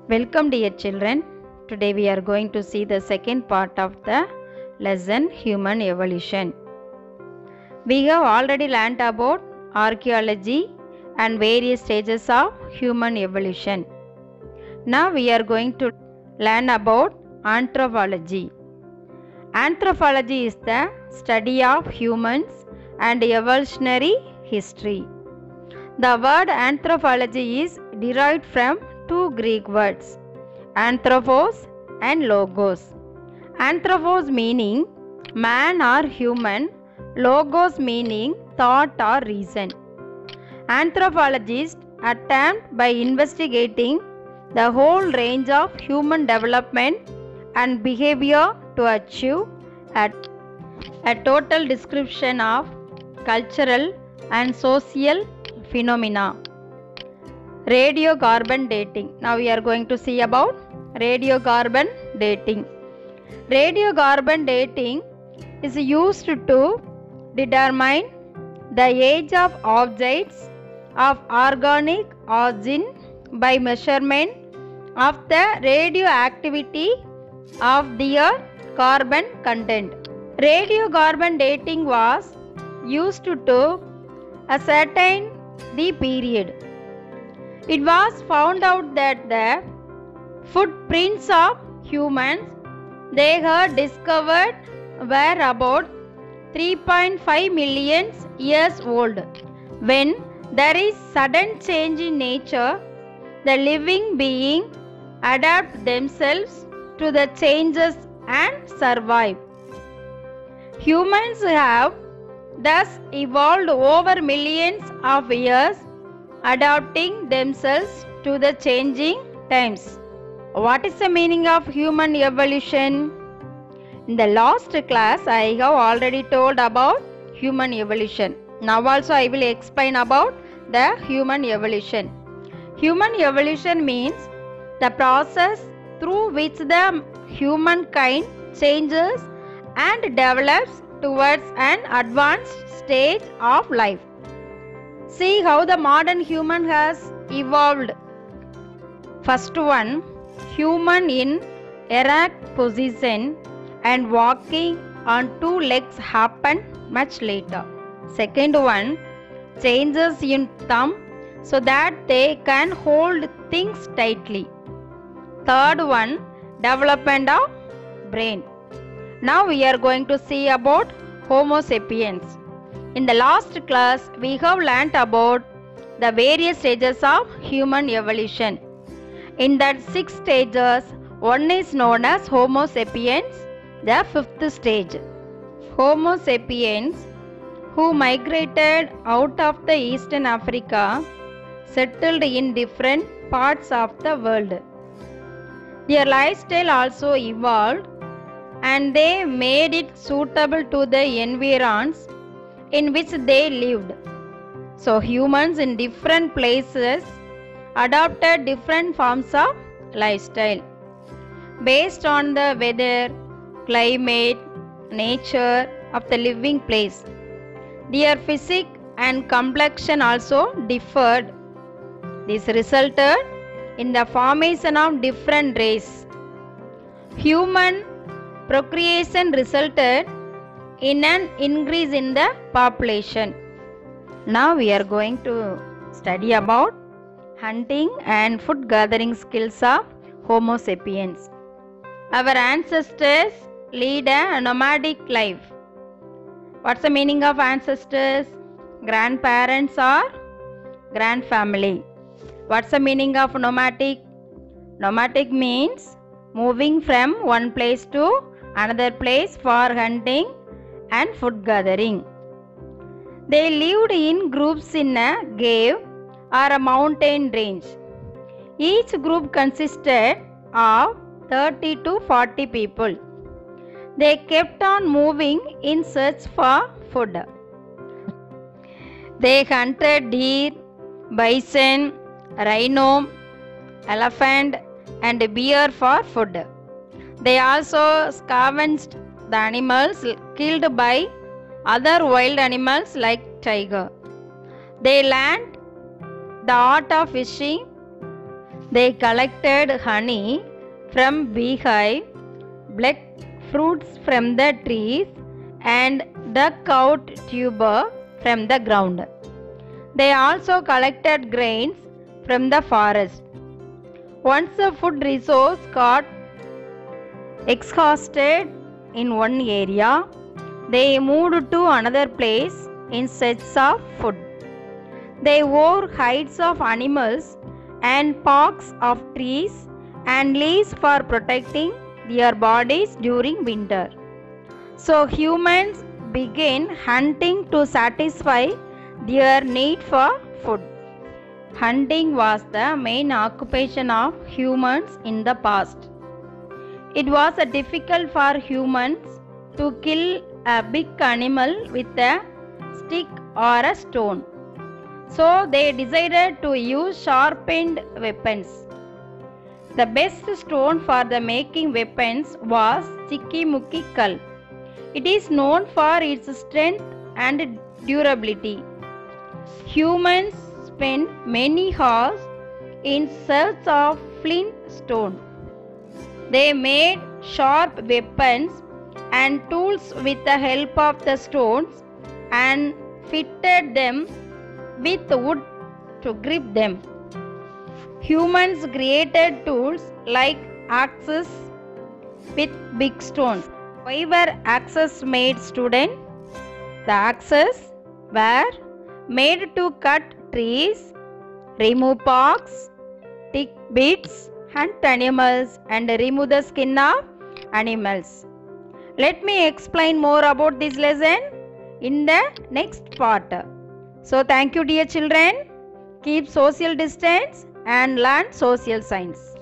Welcome dear children. Today we are going to see the second part of the lesson Human Evolution. We have already learnt about archaeology and various stages of human evolution. Now we are going to learn about anthropology. Anthropology is the study of humans and evolutionary history. The word anthropology is derived from two Greek words, anthropos and logos. Anthropos meaning man or human, logos meaning thought or reason. Anthropologists attempt by investigating the whole range of human development and behavior to achieve a total description of cultural and social phenomena. Radiocarbon dating. Now we are going to see about radiocarbon dating. Radiocarbon dating is used to determine the age of objects of organic origin by measurement of the radioactivity of their carbon content. Radiocarbon dating was used to ascertain the period. It was found out that the footprints of humans they had discovered were about 3.5 million years old. When there is sudden change in nature, the living being adapt themselves to the changes and survive. Humans have thus evolved over millions of years, adapting themselves to the changing times. What is the meaning of human evolution? In the last class, I have already told about human evolution. Now also I will explain about the human evolution. Human evolution means the process through which the humankind changes and develops towards an advanced stage of life. See how the modern human has evolved. First one, human in erect position and walking on two legs happened much later. Second one, changes in thumb so that they can hold things tightly. Third one, development of brain. Now we are going to see about Homo sapiens. In the last class, we have learnt about the various stages of human evolution. In that 6 stages, one is known as Homo sapiens, the 5th stage. Homo sapiens, who migrated out of the Eastern Africa, settled in different parts of the world. Their lifestyle also evolved and they made it suitable to the environs in which they lived. So humans in different places adopted different forms of lifestyle based on the weather, climate, nature of the living place. Their physique and complexion also differed. This resulted in the formation of different races. Human procreation resulted in an increase in the population. Now we are going to study about hunting and food gathering skills of Homo sapiens. Our ancestors lead a nomadic life. What's the meaning of ancestors? Grandparents or grandfamily. What's the meaning of nomadic? Nomadic means moving from one place to another place for hunting and food gathering. They lived in groups in a cave or a mountain range. Each group consisted of 30 to 40 people. They kept on moving in search for food. They hunted deer, bison, rhino, elephant and bear for food. They also scavenged the animals killed by other wild animals like tiger. They learned the art of fishing. They collected honey from beehive, plucked fruits from the trees, and dug out tuber from the ground. They also collected grains from the forest. Once the food resource got exhausted in one area, they moved to another place in search of food. They wore hides of animals and barks of trees and leaves for protecting their bodies during winter. So humans began hunting to satisfy their need for food. Hunting was the main occupation of humans in the past. It was difficult for humans to kill a big animal with a stick or a stone. So they decided to use sharpened weapons. The best stone for the making weapons was Chikimuki Kal. It is known for its strength and durability. Humans spent many hours in search of flint stone. They made sharp weapons and tools with the help of the stones and fitted them with wood to grip them. Humans created tools like axes with big stones. Why were axes made, student? The axes were made to cut trees, remove barks, tick bits, hunt animals, and remove the skin of animals. Let me explain more about this lesson in the next part. So thank you, dear children. Keep social distance and learn social science.